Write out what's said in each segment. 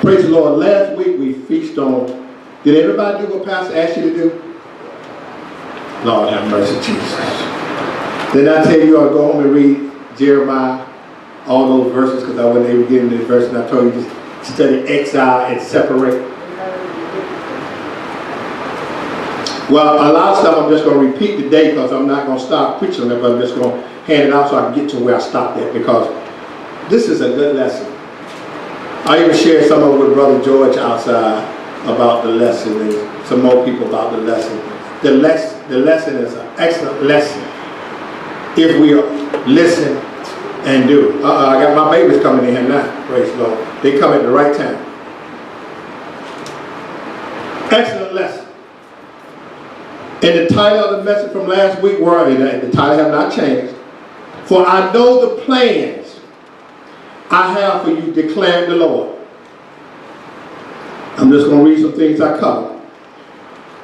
Praise the Lord. Last week we feasted on, did everybody do what Pastor asked you to do? Lord have mercy, Jesus. Did I tell you to go home and read Jeremiah, all those verses, because I wasn't able to get into this verse, and I told you to study exile and separate. Well, a lot of stuff I'm just going to repeat today because I'm not going to stop preaching on it, but I'm just going to hand it out so I can get to where I stopped at, because this is a good lesson. I even shared some of it with Brother George outside about the lesson, and some more people about the lesson. The lesson is an excellent lesson if we listen and do. I got my babies coming in here now, praise the Lord. They come at the right time. Excellent lesson. And the title of the message from last week were, and the title have not changed, for I know the plans I have for you, declared the Lord. I'm just going to read some things I covered.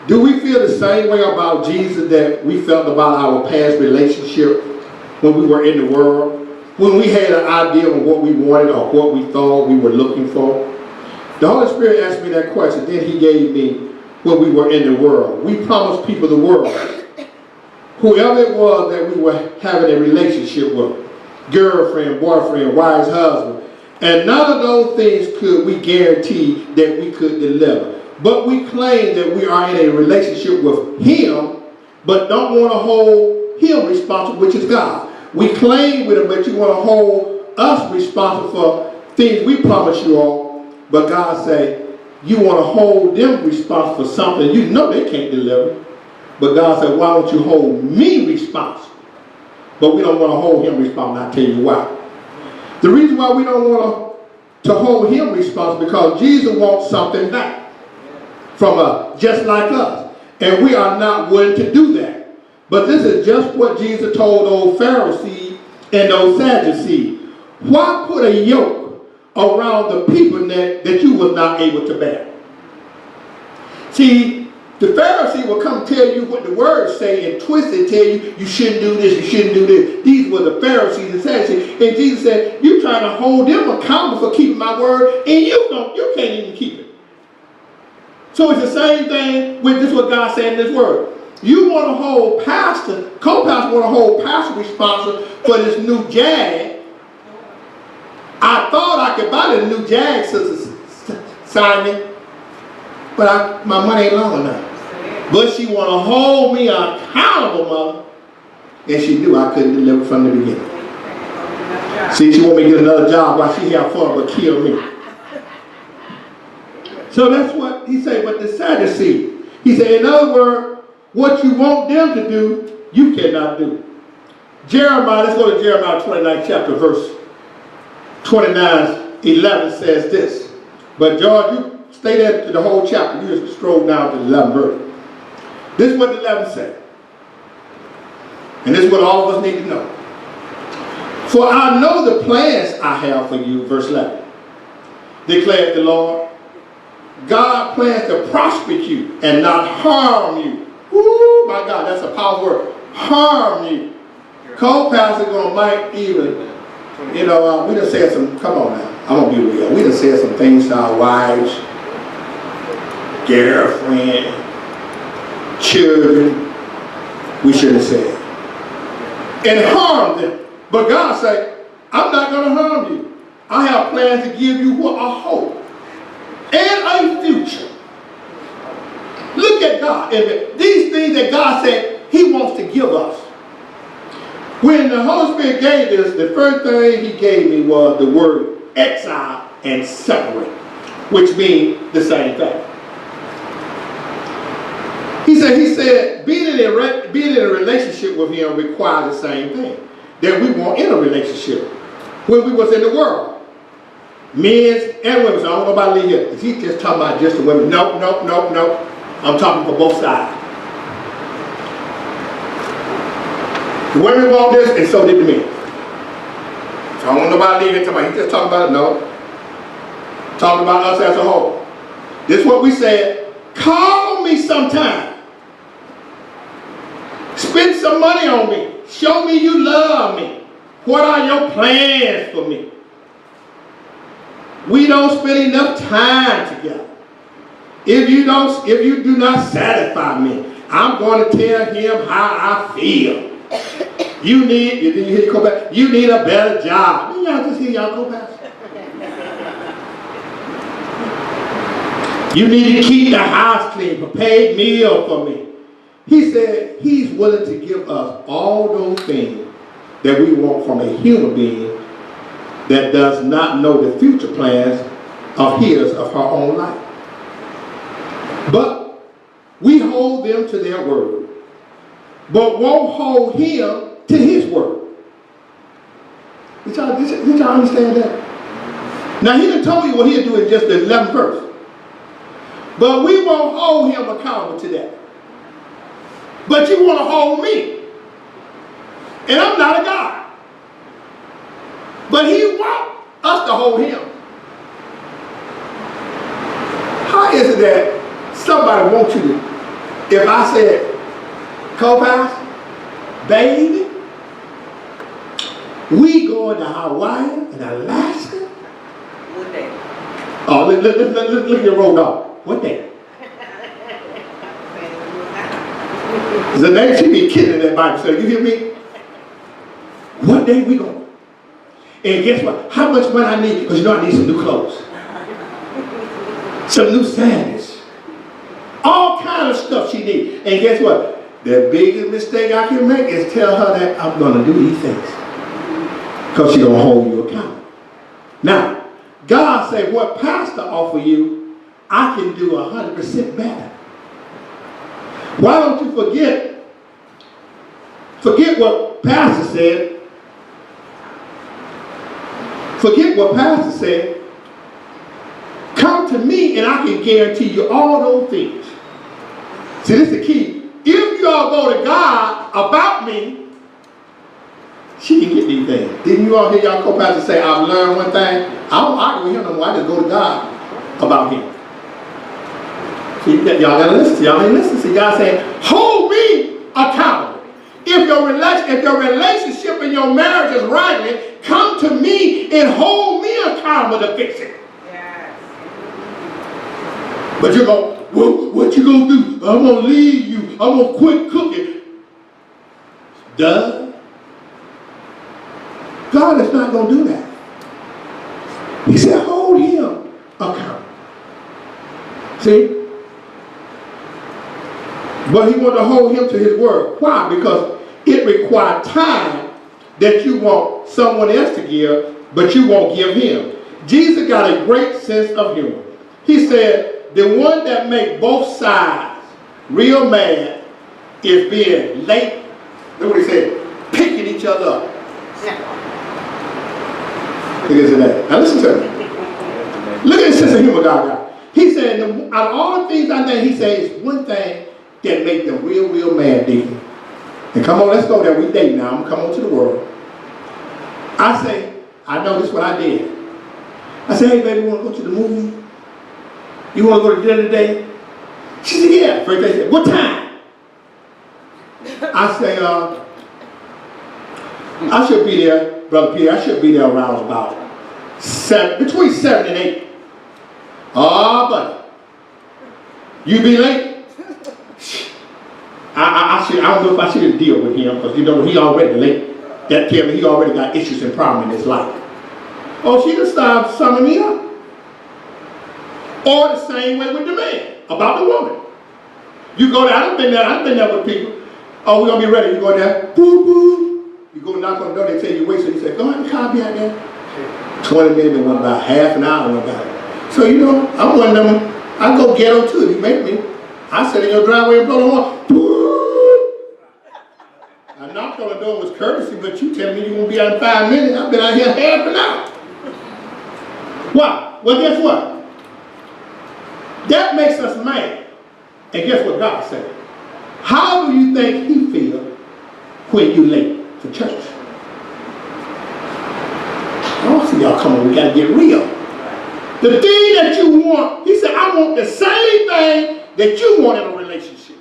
Do we feel the same way about Jesus that we felt about our past relationship when we were in the world? When we had an idea of what we wanted or what we thought we were looking for? The Holy Spirit asked me that question, then He gave me when we were in the world. We promised people the world. Whoever it was that we were having a relationship with, girlfriend, boyfriend, wife's husband, and none of those things could we guarantee that we could deliver. But we claim that we are in a relationship with Him, but don't want to hold Him responsible, which is God. We claim with Him, but you want to hold us responsible for things we promise you all, but God say, you want to hold them responsible for something you know they can't deliver. But God said, why don't you hold me responsible? But we don't want to hold Him responsible, and I'll tell you why. The reason why we don't want to hold Him responsible because Jesus wants something back from us, just like us. And we are not willing to do that. But this is just what Jesus told those Pharisees and those Sadducees. Why put a yoke around the people that you were not able to bear? See, the Pharisees will come tell you what the words say and twist it, tell you, you shouldn't do this, you shouldn't do this. These were the Pharisees and Sadducees. And Jesus said, you're trying to hold them accountable for keeping my word, and you can't even keep it. So it's the same thing with this, what God said in this word. You want to hold pastor, co-pastor want to hold pastor responsible for this new Jag. I thought I could buy the new Jag, Sister Simon, but my money ain't long enough. But she want to hold me accountable, mother. And she knew I couldn't deliver from the beginning. See, she want me to get another job while she have fun, but kill me. So that's what he said, but the Sadducee. He said, in other words, what you want them to do, you cannot do. Jeremiah, let's go to Jeremiah 29th chapter, verse 29:11 says this. But George, you stay there to the whole chapter. You just scroll down to the 11th verse. This is what the 11 said. And this is what all of us need to know. For I know the plans I have for you, verse 11. Declared the Lord. God plans to prosper you and not harm you. Woo, my God, that's a powerful word. Harm you. Co-pastor going might even, we done said some, come on now, I'm going to be real. We done said some things to our wives, girlfriend, children, we shouldn't have said. And harm them. But God said, I'm not going to harm you. I have plans to give you what? A hope and a future. Look at God. And these things that God said He wants to give us. When the Holy Spirit gave this, the first thing He gave me was the word exile and separate, which means the same thing. He said, being in a relationship with Him requires the same thing that we want in a relationship when we was in the world. Men and women. So I don't know about Lee here. Is he just talking about just the women? No. I'm talking for both sides. The women want this, and so did the men. So I don't know about Lee here talking about. He just talking about it. No. Talking about us as a whole. This is what we said. Call me sometime. Spend some money on me. Show me you love me. What are your plans for me? We don't spend enough time together. If you do not satisfy me, I'm going to tell him how I feel. You need a better job. Didn't y'all just hear y'all co-pastor? You need to keep the house clean, prepare a meal for me. He said he's willing to give us all those things that we want from a human being that does not know the future plans of her own life. But we hold them to their word, but won't hold him to his word. Did y'all understand that? Now he done told you what he'll do in just the 11th verse. But we won't hold him accountable to that. But you want to hold me. And I'm not a God. But he wants us to hold him. How is it that somebody wants you to, if I said, co-pastor, baby, we going to Hawaii and Alaska? What day? Oh, look at your road dog. What day? The name she be kidding that Bible study. You hear me? What day we going? And guess what? How much money I need? Because you know I need some new clothes. Some new sandals. All kind of stuff she needs. And guess what? The biggest mistake I can make is tell her that I'm going to do these things. Because she's going to hold you accountable. Now, God said, what pastor offer you, I can do 100% better. Why don't you forget what pastor said. Forget what pastor said. Come to me and I can guarantee you all those things. See, this is the key. If you all go to God about me, she can get these things. Didn't you all hear y'all co-pastor say, I've learned one thing? I don't argue with him no more. I just go to God about him. See, y'all gotta listen. Y'all ain't listening. See, God saying, hold me accountable. If your relationship and your marriage is rightly, come to me and hold me accountable to fix it. Yes. But you go, well, what you gonna do? I'm gonna leave you. I'm gonna quit cooking. Duh. God is not gonna do that. He said, hold him accountable. See? But he wanted to hold him to his word. Why? Because it required time that you want someone else to give, but you won't give him. Jesus got a great sense of humor. He said, the one that make both sides real mad is being late. Look what he said, picking each other up. Look at that. Now listen to me. Look at the sense of humor God got. He said, out of all the things I named, he said, it's one thing that make them real mad, Deacon. And come on, let's go there. We date now. I'm come on to the world. I say, I know this is what I did. I said, hey baby, you want to go to the movie? You want to go to dinner today? She said, yeah. First day said, what time? I say, I should be there, Brother Peter. I should be there around about between 7 and 8. Oh, buddy. You be late? I don't know if I should deal with him because you know he already late. That tells me he already got issues and problems in his life. Oh, she just started summing me up. Or the same way with the man about the woman. You go there, I've been there with people. Oh, we're gonna be ready. You go there, boo boo. You go knock on the door, they tell you wait, so you say, go ahead, the car be out there. 20 minutes, went about half an hour went by. So you know, I'm one of them, I go ghetto too, if you make me. I sit in your driveway and blow the horn. I knocked on the door, was courtesy, but you tell me you won't be out in 5 minutes. I've been out here half an hour. Why? Well, guess what? That makes us mad. And guess what God said? How do you think he feels when you late for church? I don't see y'all coming. We got to get real. The thing that you want, he said, I want the same thing that you want in a relationship.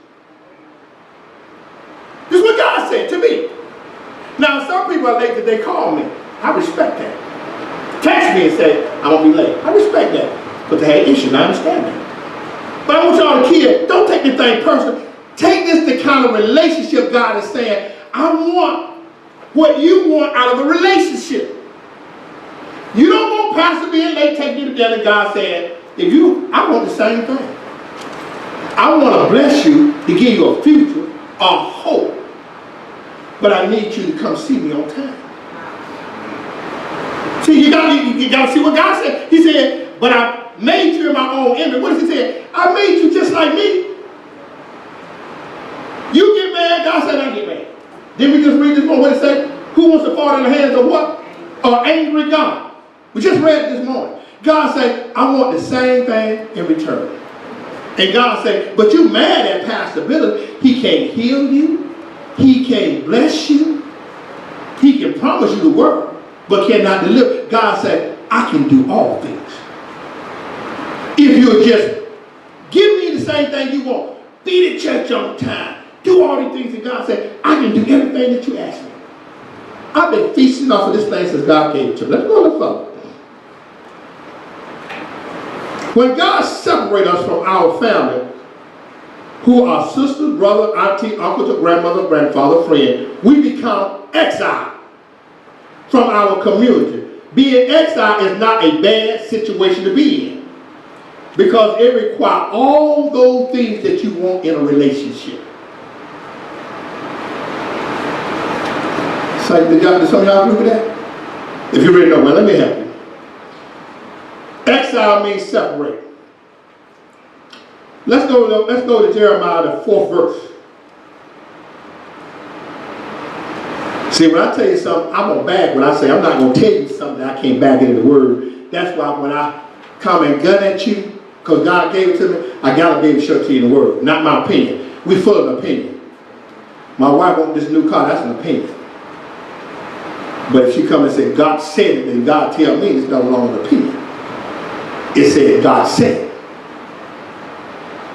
This is what God said to me. Now, some people are late that they call me. I respect that. text me and say, I'm going to be late. I respect that. But they had issues, I understand that. But I want y'all to kid, don't take this thing personal. Take this the kind of relationship God is saying, I want what you want out of a relationship. You don't want Pastor being late, taking you together. God said, I want the same thing. I want to bless you to give you a future, a hope. But I need you to come see me on time. See, you got to see what God said. He said, but I made you in my own image. What does he say? I made you just like me. You get mad, God said, I get mad. Did we just read this morning? What it say? Who wants to fall in the hands of what? An angry God. We just read it this morning. God said, I want the same thing in return. And God said, but you mad at Pastor Billy. He can't heal you. He can't bless you. He can promise you the word, but cannot deliver. God said, I can do all things. If you'll just give me the same thing you want. Be at church on time. Do all these things. And God said, I can do everything that you ask me. I've been feasting off of this thing since God gave it to me. Let's go a little further. When God separates us from our family, who are sister, brother, auntie, uncle, grandmother, grandfather, friend, we become exiled from our community. Being exiled is not a bad situation to be in, because it requires all those things that you want in a relationship. So, did some of y'all agree with that? If you really know, well, let me help you. Exile means separate. Let's go to Jeremiah, the 4th verse. See, when I tell you something, I'm going to bag when I say I'm not going to tell you something that I can't back it in the word. That's why when I come and gun at you, because God gave it to me, I got to be able to show it to you in the word. Not my opinion. We full of opinion. My wife wants this new car, that's an opinion. But if she come and say, God said it, then God tell me it's no longer an opinion. It said, God said it.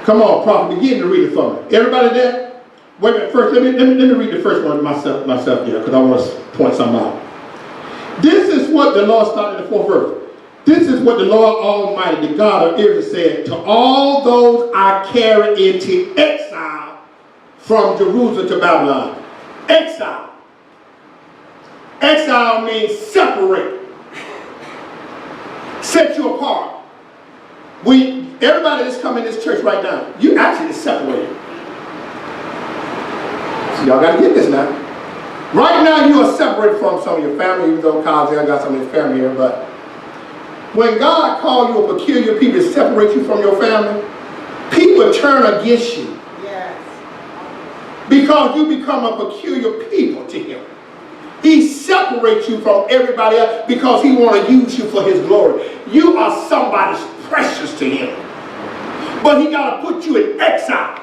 Come on, prophet, begin to read it for me. Everybody there? Wait a minute, first, let me read the first one myself here, because I want to point something out. This is what the Lord started in the 4th verse. This is what the Lord Almighty, the God of Israel, said to all those I carry into exile from Jerusalem to Babylon. Exile. Exile means separate. Set you apart. Everybody that's coming in this church right now, you actually separated. So y'all got to get this now. Right now you are separated from some of your family, even though Kyle got some of his family here, but when God called you a peculiar people to separate you from your family, people turn against you. Yes. Because you become a peculiar people to him. He separates you from everybody else because he wants to use you for his glory. You are somebody's precious to him. But he got to put you in exile.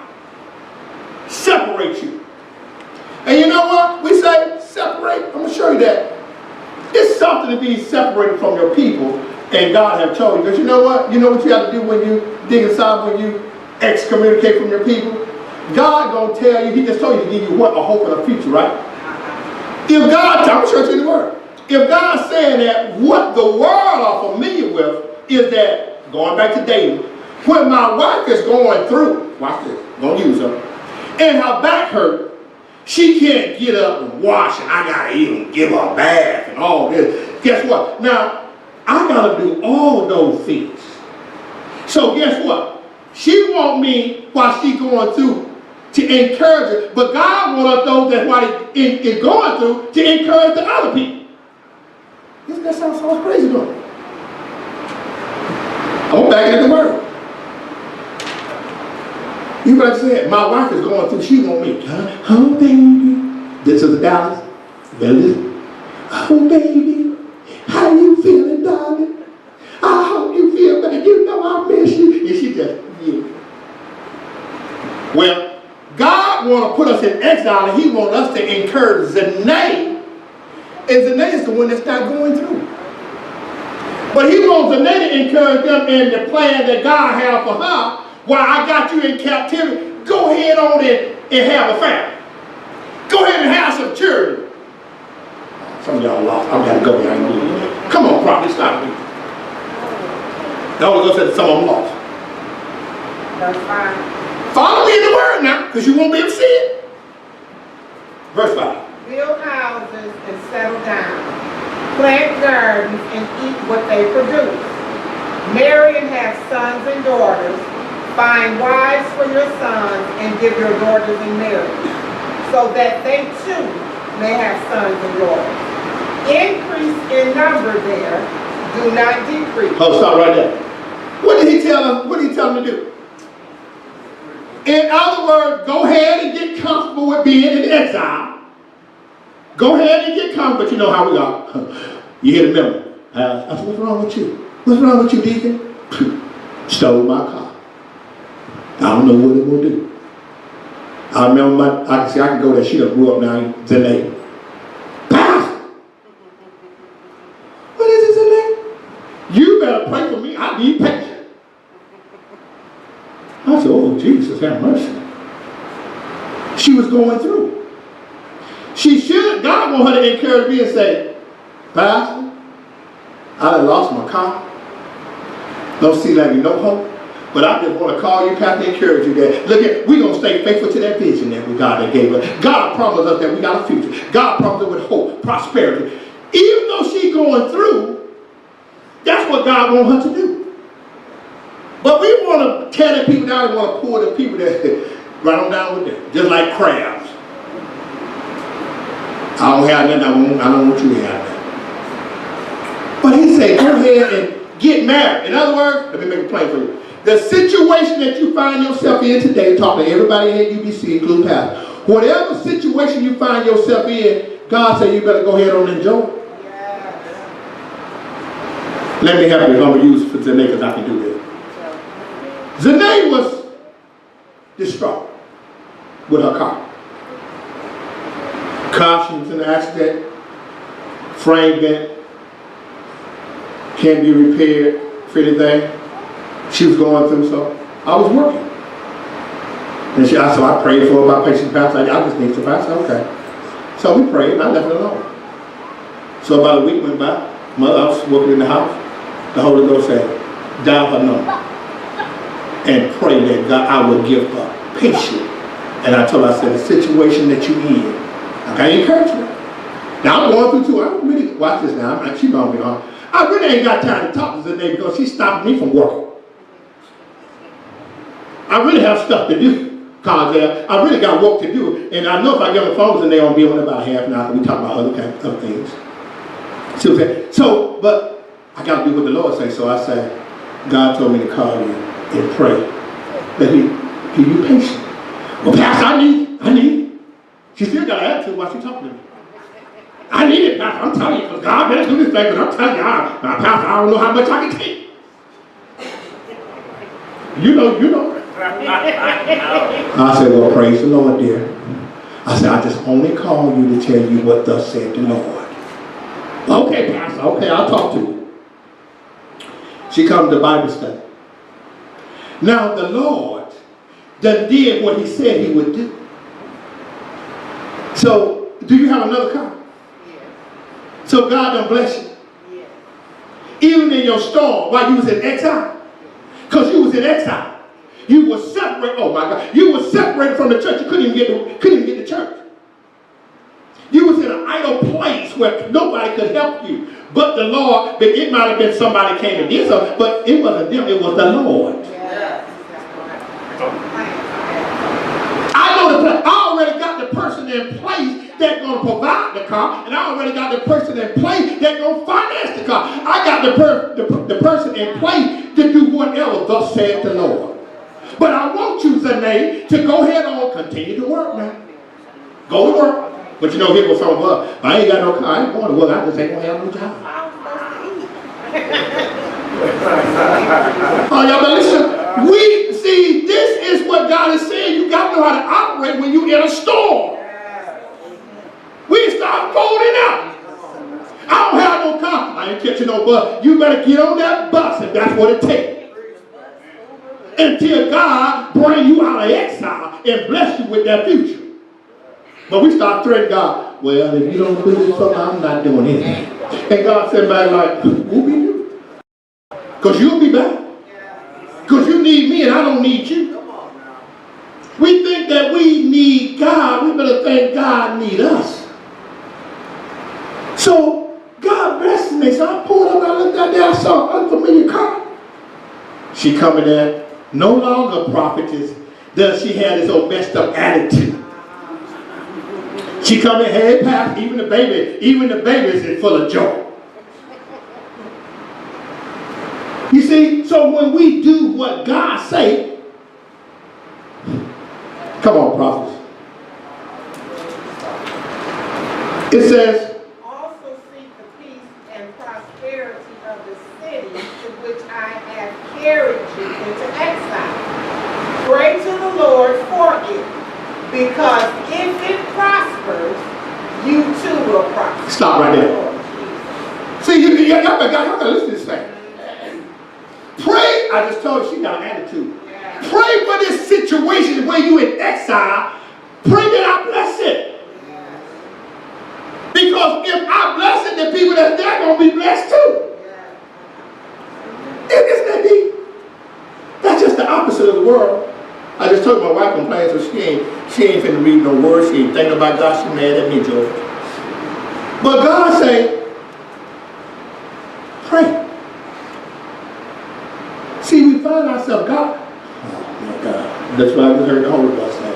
Separate you. And you know what? We say separate. I'm going to show you that. It's something to be separated from your people, and God have told you. Because you know what? You know what you have to do when you dig inside, when you excommunicate from your people? God going to tell you, he just told you to give you what? A hope and a future, right? If God, I'm going to show you the word. If God's saying that what the world are familiar with is that, going back to David, when my wife is going through, watch this, going to use her, and her back hurt, she can't get up and wash, and I got to even give her a bath and all this. Guess what? Now, I got to do all those things. So guess what? She want me while she going through to encourage her, but God wants those that while he is going through to encourage the other people. That sounds so crazy, don't it? I'm back at the word. You know what I said? My wife is going through, she want me. Oh, baby. This is Dallas. Oh, baby. How you feeling, darling? I hope you feel better. You know I miss you. And she just, yeah. Well, God want to put us in exile, and he want us to encourage Zanae. And Zanae is the one that's not going through. But he wants Zanae to encourage them in the plan that God has for her. While I got you in captivity, go ahead on and have a family. Go ahead and have some children. Some of y'all lost. I got to go behind you. Come on, probably stop me. The Holy Ghost said some of them lost. That's fine. Follow me in the word now, because you won't be able to see it. Verse 5. Build houses and settle down. Plant gardens and eat what they produce. Marry and have sons and daughters. Find wives for your sons and give your daughters in marriage, so that they too may have sons and daughters. Increase in number there, do not decrease. Oh, stop right there. What did he tell them? What did he tell them to do? In other words, go ahead and get comfortable with being in exile. Go ahead and get comfortable. But you know how we are. You hear the memo. I said, what's wrong with you? What's wrong with you, Deacon? Stole my car. I don't know what it will do. I remember I can go there. She done grew up now, Zanae. Pastor! What is it, Zanae? You better pray for me. I need patience. I said, oh, Jesus, have mercy. She was going through. She should, God want her to encourage me and say, Pastor, I done lost my car. Don't see like no hope. But I just want to call you, Pastor, and encourage you that, look at, we're going to stay faithful to that vision that God that gave us. God promised us that we got a future. God promised us with hope, prosperity. Even though she's going through, that's what God wants her to do. But we want to tear the people down and want to pull the people that right on down with them, just like crabs. I don't have nothing, I don't want you to have that. But he said, go ahead and get married. In other words, let me make it plain for you. The situation that you find yourself in today, talking to everybody at UBC, including Pastor, whatever situation you find yourself in, God said you better go ahead and enjoy it. Yes. Let me help you. I'm going to use for Zanae because I can do this. Zanae was distraught with her car. Car, she was in an accident, frame bent, can't be repaired for anything. She was going through, so I was working. And so I prayed for her about patient pastor. I just need some pastor. Okay. So we prayed and I left it alone. So about a week went by. I was working in the house. The Holy Ghost said, dial her number and pray that God, I will give her patience. And I told her, I said, the situation that you're in, I got encouragement. Now I'm going through too. I don't really, watch this now. She's going to be on. I really ain't got time to talk to Zanae because she stopped me from working. I really have stuff to do, because I really got work to do. And I know if I get on the phone with Zanae, I'll be on about half an hour. We talk about other things. See what I'm saying? So, but I got to do what the Lord says. So I said, God told me to call you and pray that He give you patience. Well, Pastor, I need. She still got an attitude while she's talking to me. I need it, Pastor. I'm telling you, because God better do this thing, because I'm telling you, Pastor, I don't know how much I can take. You know. I said, well, praise the Lord, dear. I said, I just only call you to tell you what thus said the Lord. Okay, Pastor, okay, I'll talk to you. She comes to Bible study. Now, the Lord done did what He said He would do. So, do you have another car? Yes. So God done bless you. Yes. Even in your storm, while you was in exile. Because you was in exile. You were separated, oh my God, you were separated from the church. You couldn't even get to church. You was in an idle place where nobody could help you. But the Lord, but it might have been somebody came and did something, but it wasn't them, it was the Lord. Yes. I know the plan. I already got the person in place that's going to provide the car, and I already got the person in place that's going to finance the car. I got the person in place to do whatever thus said the Lord. But I want you, Zanae, to go ahead on, continue to work now. Go to work. But you know, here was some of us. I ain't got no car. I ain't going to work. I just ain't going to have no job. Oh, y'all better listen. We see, this is what God is saying. You got to know how to operate when you're in a storm. We start folding out. I don't have no car. I ain't catching no bus. You better get on that bus if that's what it takes. Until God bring you out of exile and bless you with that future. But we start threatening God. well, if you don't do this for me, I'm not doing anything. And God said back like, who be you? Because you'll be back. Because you need me and I don't need you. We think that we need God. We better think God need us. So God blessed me. So I pulled up, I looked out there, I saw an unfamiliar car. She coming in, no longer prophetess, does she have this old messed up attitude. She coming head past, even the babies is full of joy. You see, so when we do what God say, come on, prophets. It says, also seek the peace and prosperity of the city to which I have carried you into exile. Pray to the Lord for it, because if it prospers, you too will prosper. Stop right there. See, y'all gotta listen to this thing. Pray, I just told you she got an attitude. Yeah. Pray for this situation where you in exile. Pray that I bless it. Yeah. Because if I bless it, the people that's there are going to be blessed too. Yeah. Isn't that deep? That's just the opposite of the world. I just told my wife complains, so she ain't finna read no words. She ain't thinking about God. She mad at me, George. But God say, pray. See, we find ourselves, God. Oh my God. That's why I just heard the Holy Ghost say.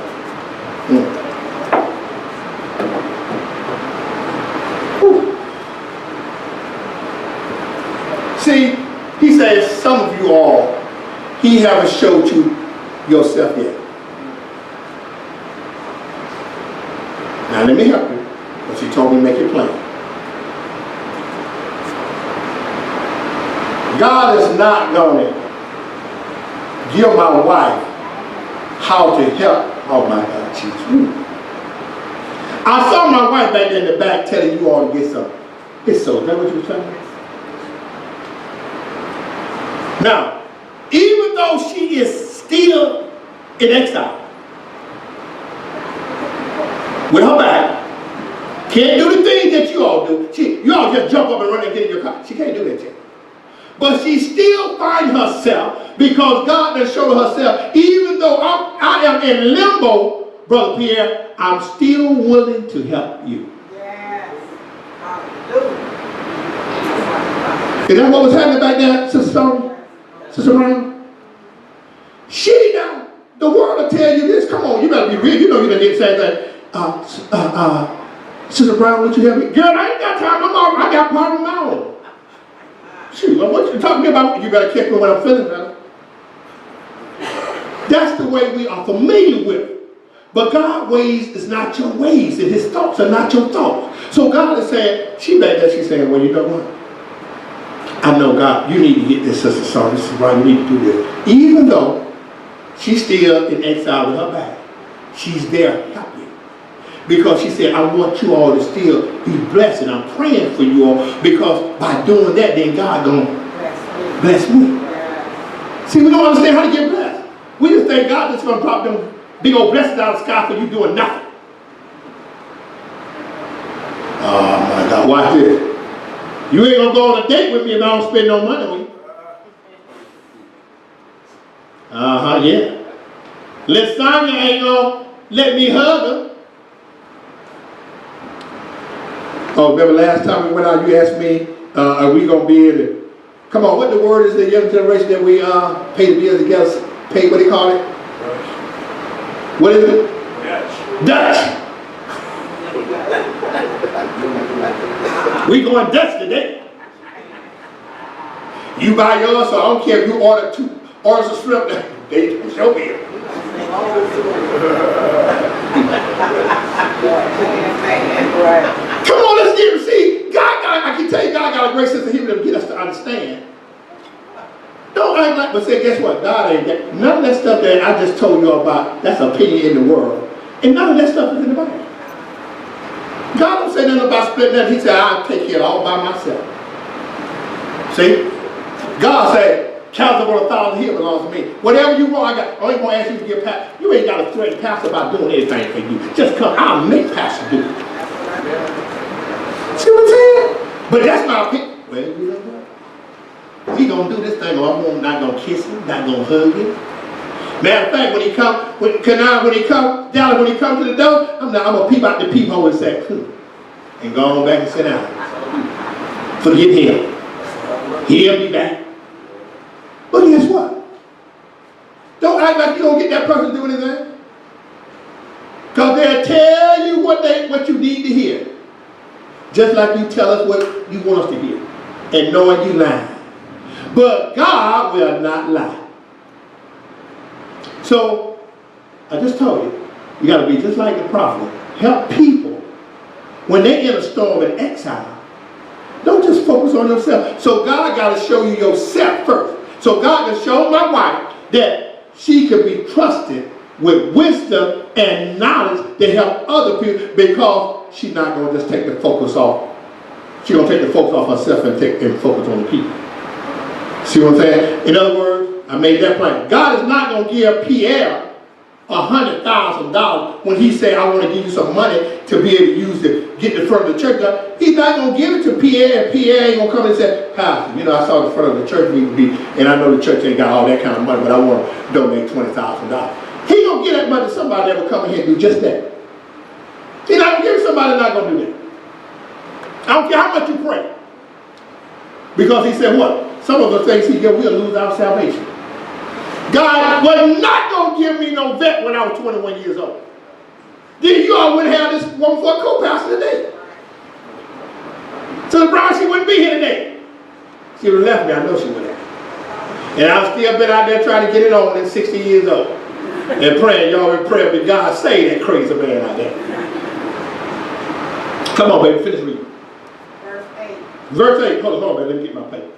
See, he says, some of you all, he haven't showed you yourself yet. Now let me help you. Because he told me to make it plain. God is not going to give my wife how to help. Oh my God, Jesus. I saw my wife back there in the back telling you all to get some. It's so. Is that what you were telling me? Now, even though she is still in exile, with her back, can't do the things that you all do. You all just jump up and run and get in your car. She can't do that yet. But she still finds herself, because God has shown herself, even though I am in limbo, Brother Pierre, I'm still willing to help you. Yes. Hallelujah. Is that what was happening back there, Sister Stone? Sister Brown? She now, the world will tell you this. Come on, you better be real. You know you done did the same thing. Sister Brown, what you help me? Girl, I ain't got time no more. I got part of my own. Shoot, what you talking about? You better catch me when I'm feeling better. That's the way we are familiar with. But God's ways is not your ways, and his thoughts are not your thoughts. So God is saying, she back there, she's saying, well, you know what? I know, God, you need to get this, Sister Son. This is why you need to do this. Even though she's still in exile with her back, she's there helping. Because she said, I want you all to still be blessed, and I'm praying for you all, because by doing that, then God gonna bless me. See, we don't understand how to get blessed. We just think God is gonna drop them big old blessings out of the sky for you doing nothing. Oh my God, watch this. You ain't gonna go on a date with me if I don't spend no money on you. Yeah. Lasagna ain't gonna let me hug her. Oh, remember last time we went out, you asked me, are we gonna be able to, come on, what the word is the young generation that we pay the bills together, pay, what do you call it? What is it? Dutch. We going Dutch today. You buy yours, so I don't care if you order 2 orders of shrimp, they show me. Come on, let's get it. See, I can tell you, God got a great sense of humor to get us to understand. Don't act like, but say, guess what? God ain't that. None of that stuff that I just told you about, that's opinion in the world. And none of that stuff is in the Bible. God don't say nothing about splitting that. He said, I'll take care of it all by myself. See? God said, counsel on 1,000 here belongs to me. Whatever you want, I ain't gonna ask you to give pastor. You ain't got to threaten pastor about doing anything for you. Just come, I'll make pastor do it. But that's my opinion. Well, you know what? He gonna do this thing, or I'm not gonna kiss him, not gonna hug him. Matter of fact, when he come to the door, I'm gonna peep out the peephole and say, and go on back and sit down. Forget him. He'll be back. But guess what? Don't act like you don't get that person to do anything. Because they'll tell you what you need to hear. Just like you tell us what you want us to hear. And knowing you lying. But God will not lie. So, I just told you, you got to be just like the prophet. Help people when they're in a storm and exile. Don't just focus on yourself. So God got to show you yourself first. So God can show my wife that she can be trusted with wisdom and knowledge to help other people, because she's not going to just take the focus off. She's going to take the focus off herself and focus on the people. See what I'm saying? In other words, I made that plain. God is not going to give Pierre $100,000 when he said, I want to give you some money to be able to use to get the front of the church up. He's not going to give it to Pierre, and Pierre ain't going to come and say, Pastor, you know, I saw the front of the church need to be, and I know the church ain't got all that kind of money, but I want to donate $20,000. He going to give that money to somebody that will come in here and do just that. He's not going to give it to somebody that's not going to do that. I don't care how much you pray. Because he said what? Some of the things he did, we'll lose our salvation. God was not going to give me no vet when I was 21 years old. Then you all wouldn't have this woman for a co-pastor today. So the bride, she wouldn't be here today. She would have left me, I know she would have. And I've still been out there trying to get it on at 60 years old. And praying, y'all in prayer, but God save that crazy man out there. Come on, baby, finish reading. Verse 8. Verse 8, hold on, let me get my paper.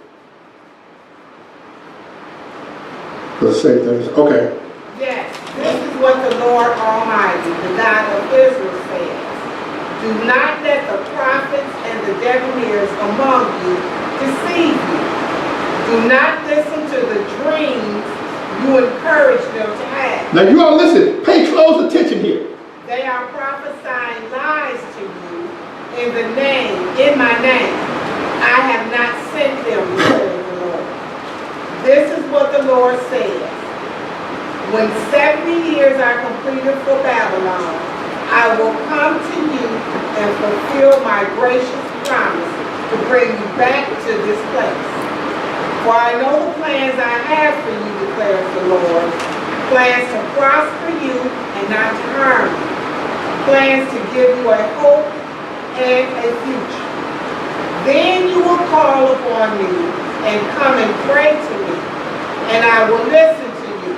The same things. Okay. Yes, this is what the Lord Almighty, the God of Israel, says. Do not let the prophets and the diviners among you deceive you. Do not listen to the dreams you encourage them to have. Now you all listen. Pay close attention here. They are prophesying lies to you in my name. I have not sent them, says the Lord. This is what the Lord says. When 70 years are completed for Babylon, I will come to you and fulfill my gracious promise to bring you back to this place. For I know the plans I have for you, declares the Lord. Plans to prosper you and not to harm you. Plans to give you a hope and a future. Then you will call upon me and come and pray to me, and I will listen to you.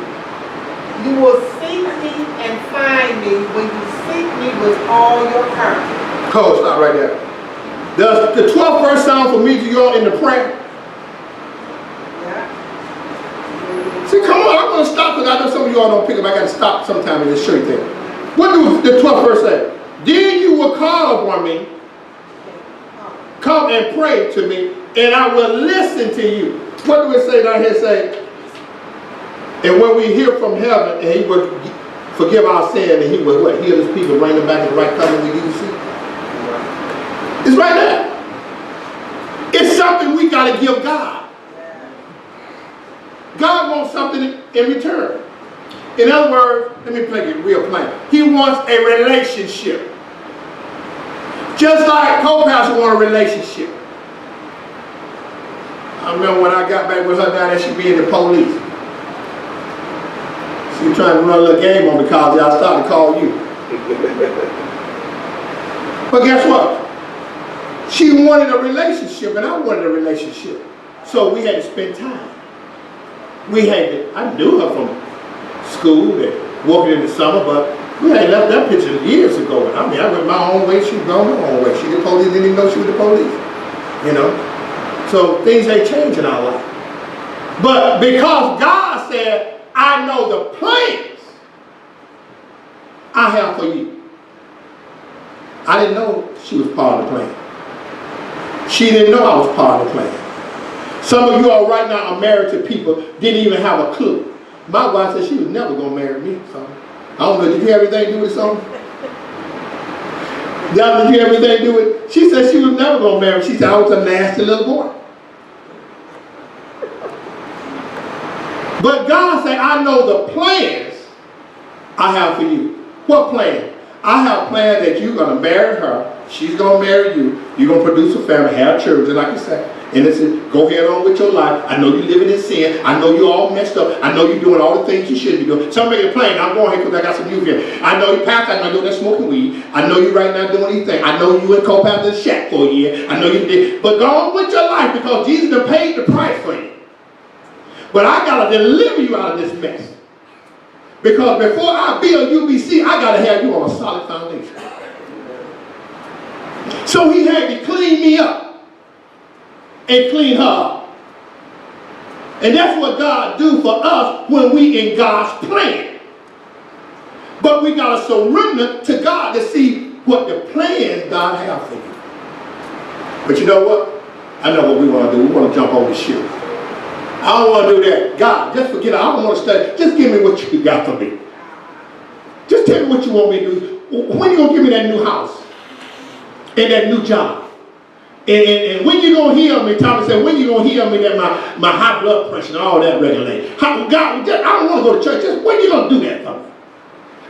You will seek me and find me when you seek me with all your heart. Coach, stop right there. Does the 12th verse sound familiar to y'all in the prayer? Yeah. See, come on, I'm going to stop because I know some of y'all don't pick up. I got to stop sometime and just show you things. What do the 12th verse say? Then you will call upon me, come and pray to me, and I will listen to you. What do it say down here? Say, and when we hear from heaven, and he will forgive our sin, and he will what? Heal his people, bring them back in the right covenant with you. See? It's right there. It's something we got to give God. God wants something in return. In other words, let me make it real plain. He wants a relationship. Just like co-pastor want a relationship. I remember when I got back with her down there, she be in the police. She was trying to run a little game on me because I started to call you. But guess what? She wanted a relationship and I wanted a relationship. So we had to spend time. I knew her from school and working in the summer, but we had left that picture years ago. I mean, I went my own way, she was going her own way. She the police, didn't even know she was the police. You know? So things ain't changed in our life. But because God said, I know the plans I have for you. I didn't know she was part of the plan. She didn't know I was part of the plan. Some of you all right now are married to people, didn't even have a clue. My wife said she was never going to marry me. So I don't know, did you have anything to do with something? Did you have anything to do with? She said she was never never gonna marry. She said, I was a nasty little boy. But God said, I know the plans I have for you. What plan? I have a plan that you're going to marry her. She's going to marry you. You're going to produce a family, have children, like you said. And it's go ahead on with your life. I know you're living in sin. I know you're all messed up. I know you're doing all the things you shouldn't be doing. So I'm making a plan. I'm going here because I got some youth here. I know you pastor. I know you're not smoking weed. I know you right now doing anything. I know you in co-pastor's shack for a year. I know you did. But go on with your life because Jesus done paid the price for you. But I got to deliver you out of this mess. Because before I build UBC, I got to have you on a solid foundation. So he had to clean me up and clean her up. And that's what God do for us when we in God's plan. But we got to surrender to God to see what the plans God has for you. But you know what? I know what we want to do. We want to jump over the ship. I don't want to do that. God, just forget it. I don't want to study. Just give me what you got for me. Just tell me what you want me to do. When you going to give me that new house? And that new job? And when you going to heal me? Thomas said, when you going to heal me that my high blood pressure and all that regulated? God, I don't want to go to church. Just when you going to do that for me?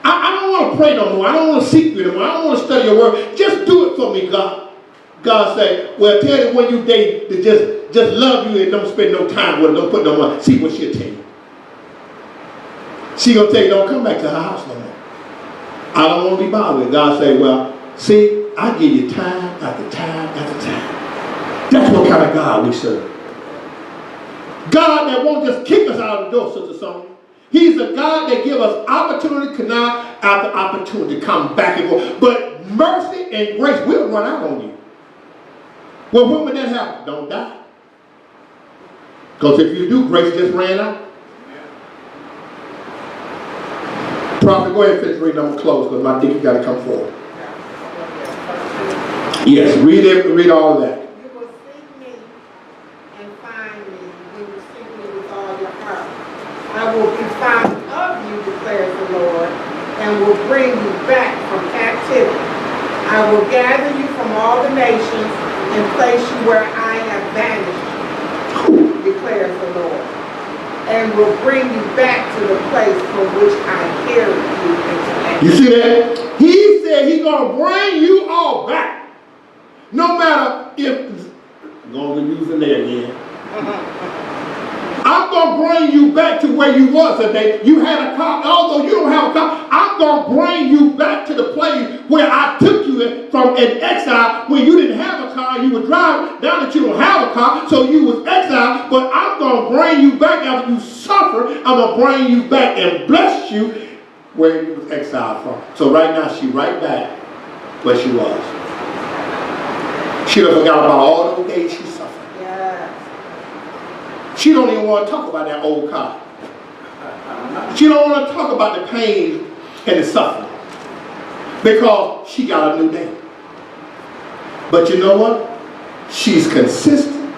I don't want to pray no more. I don't want to seek you no more. I don't want to study your word. Just do it for me, God. God said, well, tell you when you date to just love you and don't spend no time with her, don't put no money. See what she'll tell you. She gonna tell you, don't come back to her house no more. I don't want to be bothered with. God say, well, see, I give you time after time after time. That's what kind of God we serve. God that won't just kick us out of the door, Sister Sonia. He's a God that gives us opportunity after opportunity to come back and forth. But mercy and grace will run out on you. Well, when would that happen? Don't die. Because if you do, grace just ran out. Prophet, go ahead and finish reading. I'm going to close because my deacon got to come forward. Yes, read all of that. You will seek me and find me when you seek me with all your heart. I will be found of you, declares the Lord, and will bring you back from captivity. I will gather you from all the nations and place you where I have banished you, declares the Lord, and will bring you back to the place from which I carried you into exile. You see that? He said he's going to bring you all back. No matter if, I'm going to use the there again. I'm going to bring you back to where you was today. You had a car, although you don't have a car, I'm going to bring you back to the place where I took you from an exile when you didn't have a car, you were driving. Now that you don't have a car, so you was exiled, but I'm going to bring you back after you suffer. I'm going to bring you back and bless you where you was exiled from. So right now, she right back where she was. She done forgot about all those days she suffered. She don't even want to talk about that old car. She don't want to talk about the pain and the suffering because she got a new name. But you know what? She's consistent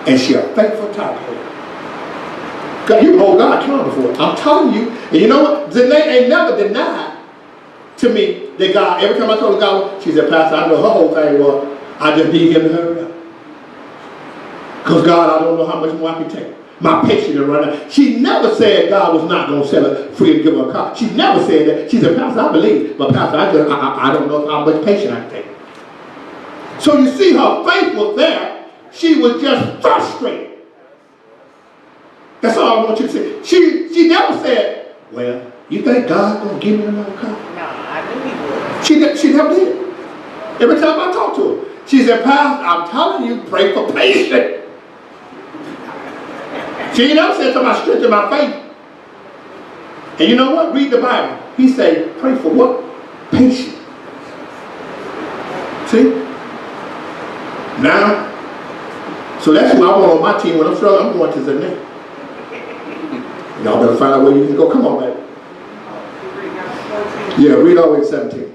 and she's a faithful type of her. God, you hold God accountable for it. I'm telling you. And you know what? Zanae ain't never denied to me that God, every time I told her God, she said, Pastor, I know her whole thing was, I just need him to hurry up. Because God, I don't know how much more I can take. My patience is running out. She never said God was not going to set her free and give her a car. She never said that. She said, Pastor, I believe. But Pastor, I don't know how much patience I can take. So you see her faith was there. She was just frustrated. That's all I want you to say. She never said, well, you think God's going to give me another car? No, I knew he would. She never did. Every time I talk to her, she said, Pastor, I'm telling you, pray for patience. She never said to my strength and my faith. And you know what? Read the Bible. He said, pray for what? Patience. See? Now, so that's who I want on my team when I'm struggling. I'm going to Zanae. Y'all better find out where you can go. Come on, baby. Yeah, read all the way to 17.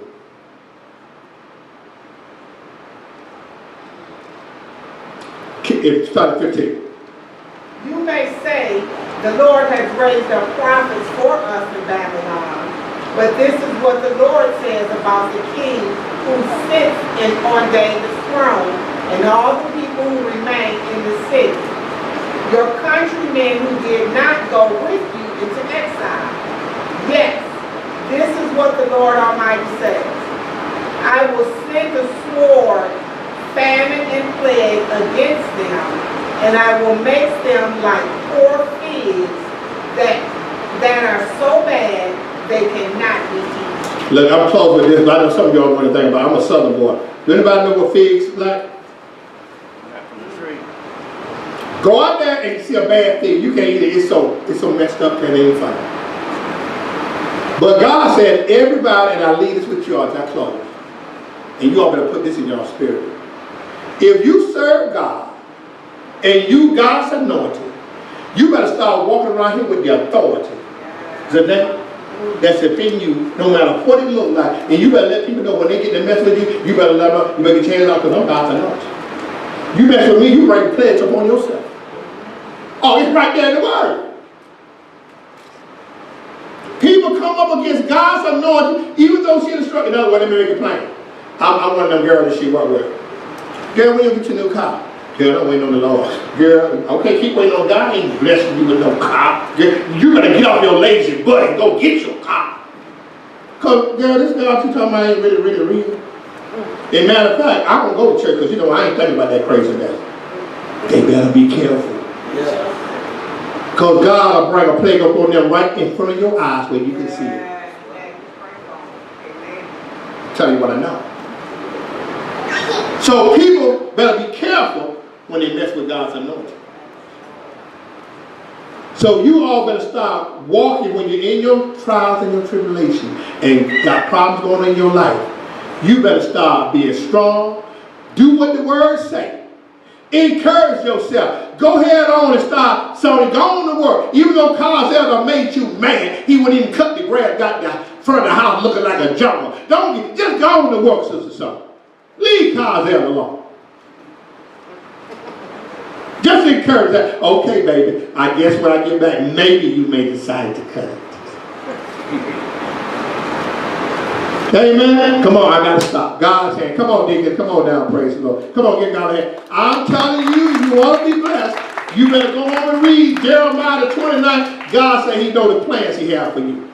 It started 15. You may say, the Lord has raised up prophets for us in Babylon, but this is what the Lord says about the king who sits on David's throne and all the people who remain in the city, your countrymen who did not go with you into exile. Yes, this is what the Lord Almighty says. I will send a sword, famine, and plague against them, and I will make them like poor figs that are so bad they cannot be eaten. Look, I'm close with this, but I know some of y'all want to think about it. I'm a southern boy. Do anybody know what figs like? Go out there and you see a bad fig. You can't eat it. It's so messed up that it ain't funny. But God said, everybody, and I leave this with y'all as I close. And you all better put this in your spirit. If you serve God and you God's anointed, you better start walking around here with the authority. That's within you, no matter what it looks like. And you better let people know when they get to mess with you, you better let them know, you better get your hands out because I'm God's anointed. You mess with me, you bring pledge upon yourself. Oh, it's right there in the word. People come up against God's anointing, even though she's instructed. In other words, let me make it plain. I'm one of them girls that she worked with. Girl, when you get your new car? Girl, don't wait on the Lord. Girl, okay, keep waiting on God. He ain't blessing you with no car. Girl, you better get off your lazy butt and go get your car. Because, girl, this God you talking about ain't really, really real. As a matter of fact, I don't go to church because, I ain't thinking about that crazy mess. They better be careful. Because God will bring a plague upon them right in front of your eyes where you can see it. I'll tell you what I know. So people better be careful when they mess with God's anointing. So you all better start walking when you're in your trials and your tribulation and got problems going on in your life. You better start being strong. Do what the word say. Encourage yourself. Go ahead on and start. So go on to work. Even though Carl made you mad, he wouldn't even cut the grass, got the front of the house looking like a jungle. Just go on to work, Sister Son. Leave Carl alone. Just encourage that. Okay, baby, I guess when I get back, maybe you may decide to cut it. Amen. Come on, I gotta stop. God's saying, come on, Deacon, come on down, praise the Lord. Come on, get God's hand. I'm telling you, you want to be blessed. You better go home and read Jeremiah the 29th. God said he know the plans he has for you.